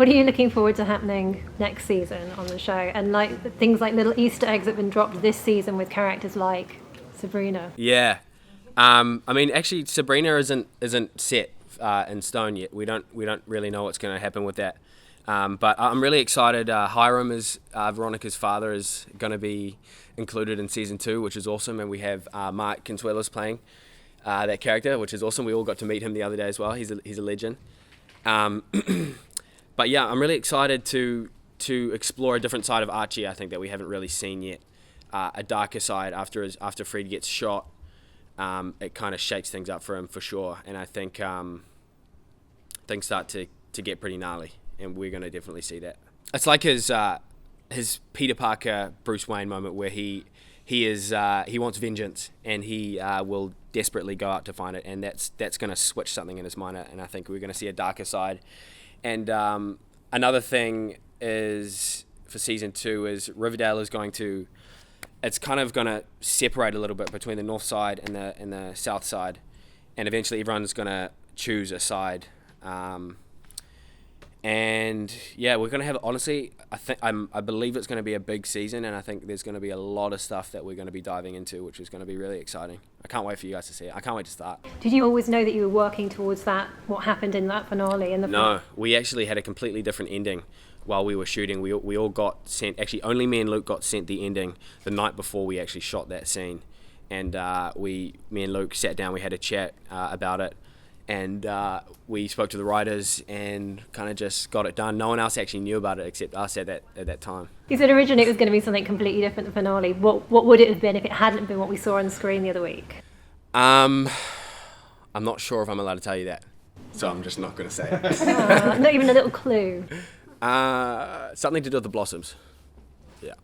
What are you looking forward to happening next season on the show? And like things like little Easter eggs that have been dropped this season with characters like Sabrina. Yeah. I mean, actually, Sabrina isn't set in stone yet. We don't really know what's going to happen with that. But I'm really excited. Hiram is Veronica's father is going to be included in season 2, which is awesome. And we have Mark Consuelos playing that character, which is awesome. We all got to meet him the other day as well. He's a legend. But yeah, I'm really excited to explore a different side of Archie. I think that we haven't really seen yet. A darker side after Fred gets shot. It kind of shakes things up for him for sure. And I think things start to get pretty gnarly. And we're going to definitely see that. It's like his Peter Parker Bruce Wayne moment where he wants vengeance and he will desperately go out to find it, and that's going to switch something in his mind, and I think we're going to see a darker side. And another thing is for season 2 is Riverdale is it's kind of going to separate a little bit between the north side and the south side, and eventually everyone's going to choose a side. And yeah, we're going to have, honestly, I believe it's going to be a big season, and I think there's going to be a lot of stuff that we're going to be diving into, which is going to be really exciting. I can't wait for you guys to see it. I can't wait to start. Did you always know that you were working towards that, what happened in that finale? No, we actually had a completely different ending while we were shooting. We all got sent, actually only me and Luke got sent the ending the night before we actually shot that scene. And me and Luke sat down, we had a chat about it. And we spoke to the writers and kind of just got it done. No one else actually knew about it except us at that time. You said originally it was going to be something completely different, the finale. What would it have been if it hadn't been what we saw on screen the other week? I'm not sure if I'm allowed to tell you that, so I'm just not going to say it. Not even a little clue. Something to do with the Blossoms. Yeah.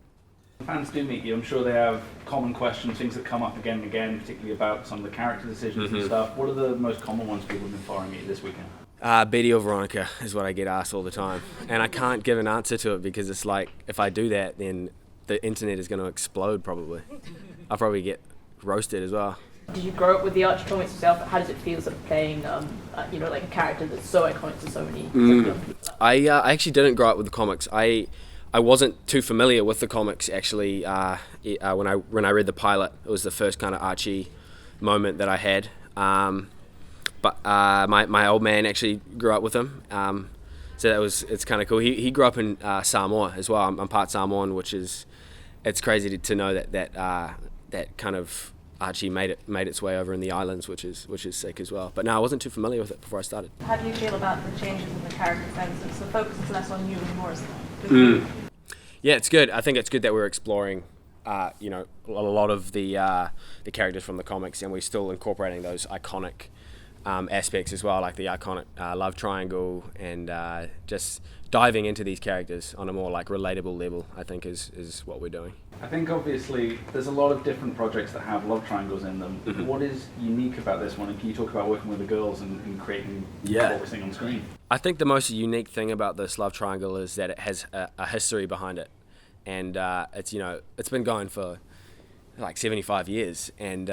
Fans do meet you. I'm sure they have common questions, things that come up again and again, particularly about some of the character decisions and stuff. What are the most common ones people have been firing at you this weekend? Betty or Veronica is what I get asked all the time. And I can't give an answer to it because it's like, if I do that, then the internet is going to explode probably. I'll probably get roasted as well. Did you grow up with the Archie Comics yourself? How does it feel sort of playing, like a character that's so iconic to so many? I actually didn't grow up with the comics. I wasn't too familiar with the comics actually. When I read the pilot, it was the first kind of Archie moment that I had. But my old man actually grew up with him, so it's kind of cool. He grew up in Samoa as well. I'm part Samoan, which is it's crazy to know that kind of Archie made its way over in the islands, which is sick as well. But no, I wasn't too familiar with it before I started. How do you feel about the changes in the character sense? The focus is less on you and more on Yeah, it's good. I think it's good that we're exploring, a lot of the characters from the comics, and we're still incorporating those iconic aspects as well, like the iconic love triangle, and just diving into these characters on a more like relatable level, I think is what we're doing. I think obviously there's a lot of different projects that have love triangles in them. Mm-hmm. What is unique about this one, and can you talk about working with the girls and creating what we're seeing on screen? I think the most unique thing about this love triangle is that it has a history behind it, and it's been going for like 75 years, and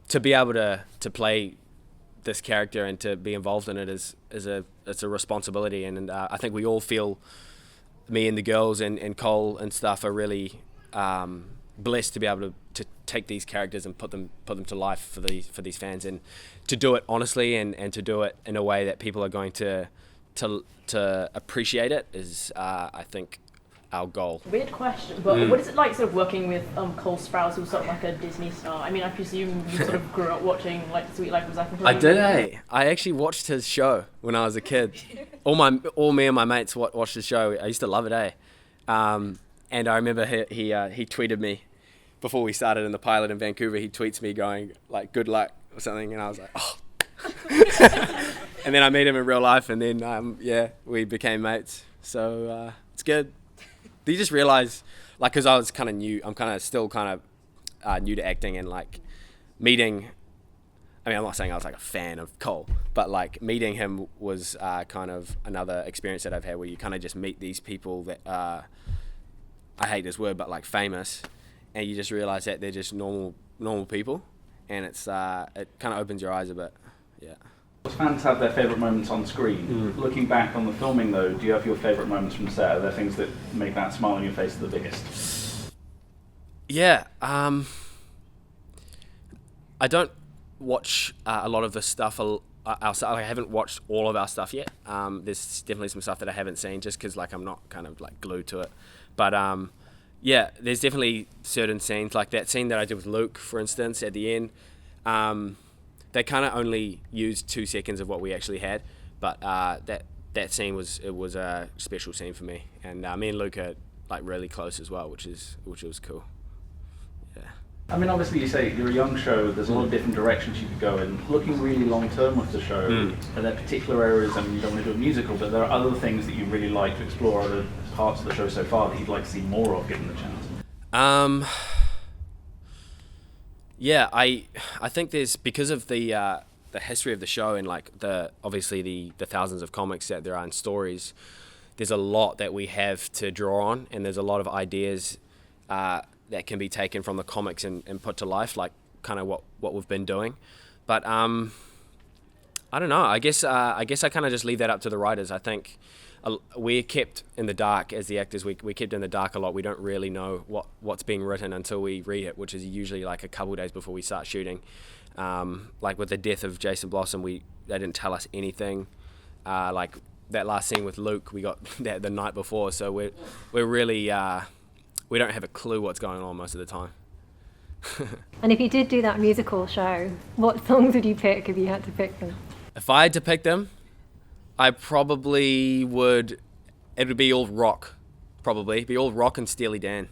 to be able to play this character and to be involved in it it's a responsibility, and I think we all feel, me and the girls and Cole and stuff are really blessed to be able to take these characters and put them to life for these fans, and to do it honestly and to do it in a way that people are going to appreciate it is I think our goal. Weird question, but what is it like sort of working with Cole Sprouse, who's sort of like a Disney star? I mean, I presume you sort of grew up watching like Sweet Life of Zack and Cody. I did, I actually watched his show when I was a kid. All me and my mates watched his show. I used to love it, and I remember he tweeted me before we started in the pilot in Vancouver. He tweets me going like "good luck" or something, and I was like, oh. And then I met him in real life, and then we became mates. So it's good. You just realize, like, because I was kind of new, I'm still new to acting, and like meeting. I mean, I'm not saying I was like a fan of Cole, but like meeting him was kind of another experience that I've had where you kind of just meet these people that I hate this word, but like famous, and you just realize that they're just normal people, and it's it kind of opens your eyes a bit. Yeah. Fans have their favourite moments on screen. Looking back on the filming though, do you have your favourite moments from set? Are there things that make that smile on your face the biggest? Yeah, I don't watch a lot of the stuff. I haven't watched all of our stuff yet. There's definitely some stuff that I haven't seen just because like I'm not kind of like glued to it. But yeah, there's definitely certain scenes like that scene that I did with Luke, for instance, at the end. They kind of only used 2 seconds of what we actually had, but that scene was a special scene for me, and me and Luke are like really close as well, which was cool. Yeah. I mean, obviously you say you're a young show, there's a lot of different directions you could go in. Looking really long term with the show, are there particular areas, I mean you don't want to do a musical, but there are other things that you really like to explore, other parts of the show so far that you'd like to see more of given the chance? Yeah, I think there's, because of the history of the show and like obviously the thousands of comics that there are in stories, there's a lot that we have to draw on, and there's a lot of ideas that can be taken from the comics and put to life, like kind of what we've been doing. But I don't know. I guess I kind of just leave that up to the writers. I think we're kept in the dark as the actors. We're kept in the dark a lot. We don't really know what's being written until we read it, which is usually like a couple days before we start shooting. Like with the death of Jason Blossom, they didn't tell us anything. Like that last scene with Luke, we got that the night before. So we're really we don't have a clue what's going on most of the time. And if you did do that musical show, what songs would you pick if you had to pick them? If I had to pick them, I probably would. It would be all rock, probably. It'd be all rock and Steely Dan.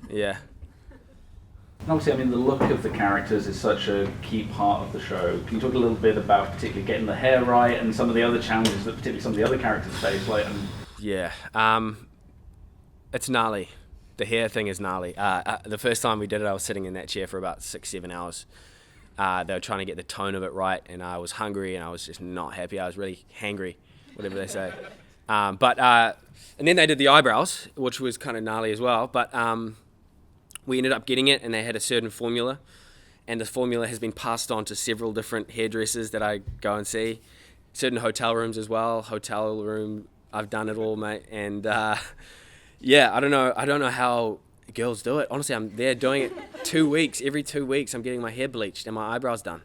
Yeah. And obviously, I mean, the look of the characters is such a key part of the show. Can you talk a little bit about particularly getting the hair right and some of the other challenges that particularly some of the other characters face? Yeah. It's gnarly. The hair thing is gnarly. The first time we did it, I was sitting in that chair for about 6-7 hours. They were trying to get the tone of it right, and I was hungry, and I was just not happy. I was really hangry, whatever they say. And then they did the eyebrows, which was kind of gnarly as well. But we ended up getting it, and they had a certain formula, and the formula has been passed on to several different hairdressers that I go and see. Certain hotel rooms as well. Hotel room, I've done it all, mate. And yeah, I don't know how girls do it. Honestly, I'm there doing it 2 weeks. Every 2 weeks, I'm getting my hair bleached and my eyebrows done.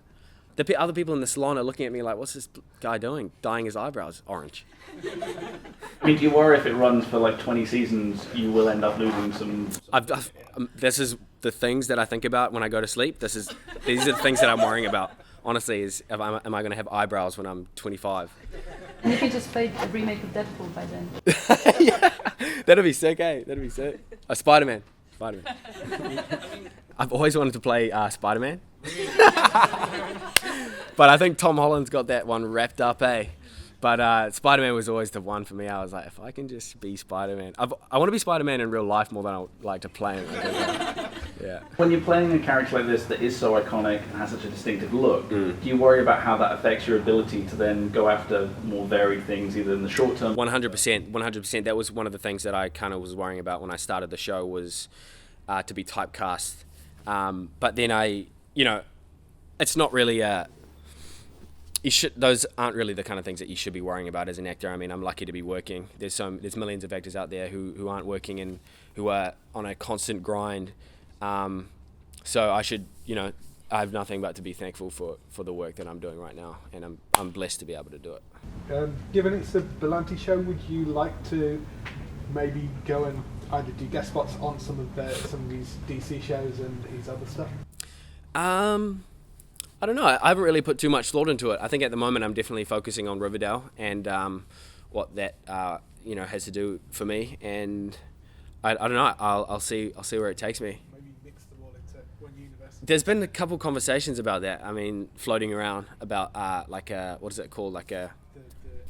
The other people in the salon are looking at me like, what's this guy doing? Dyeing his eyebrows orange. I mean, do you worry if it runs for like 20 seasons, you will end up losing some... This is the things that I think about when I go to sleep. These are the things that I'm worrying about. Honestly, am I going to have eyebrows when I'm 25? And if you just played a remake of Deadpool by then? Yeah, that'd be sick, eh? That'd be sick. Spider-Man. I've always wanted to play Spider-Man. But I think Tom Holland's got that one wrapped up, eh? But Spider-Man was always the one for me. I was like, if I can just be Spider-Man. I want to be Spider-Man in real life more than I would like to play him. Yeah. When you're playing a character like this that is so iconic and has such a distinctive look, do you worry about how that affects your ability to then go after more varied things, either in the short term? 100%. That was one of the things that I kind of was worrying about when I started the show, was to be typecast. But then it's not really those aren't really the kind of things that you should be worrying about as an actor. I mean, I'm lucky to be working. There's millions of actors out there who aren't working and who are on a constant grind. So I have nothing but to be thankful for the work that I'm doing right now, and I'm blessed to be able to do it. Given it's a Berlanti show, would you like to maybe go and either do guest spots on some of these DC shows and his other stuff? I don't know. I haven't really put too much thought into it. I think at the moment I'm definitely focusing on Riverdale and what that has to do for me. And I don't know. I'll see where it takes me. Maybe mix them all into one universe. There's been a couple conversations about that. I mean, floating around about what is it called? Like a the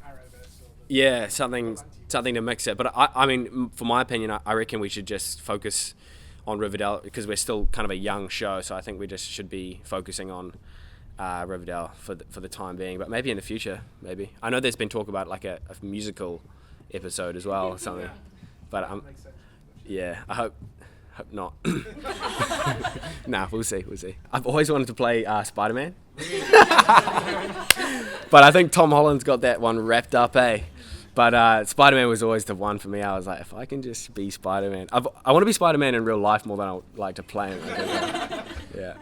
Arrowverse or yeah, something to mix it. But I mean, for my opinion, I reckon we should just focus on Riverdale because we're still kind of a young show. So I think we just should be focusing on Riverdale for the time being. But maybe in the future, maybe. I know there's been talk about like a musical episode as well or something. But yeah, I Hope not. Nah, we'll see. I've always wanted to play Spider-Man. But I think Tom Holland's got that one wrapped up, eh? But Spider-Man was always the one for me. I was like, if I can just be Spider-Man. I want to be Spider-Man in real life more than I would like to play him. Yeah.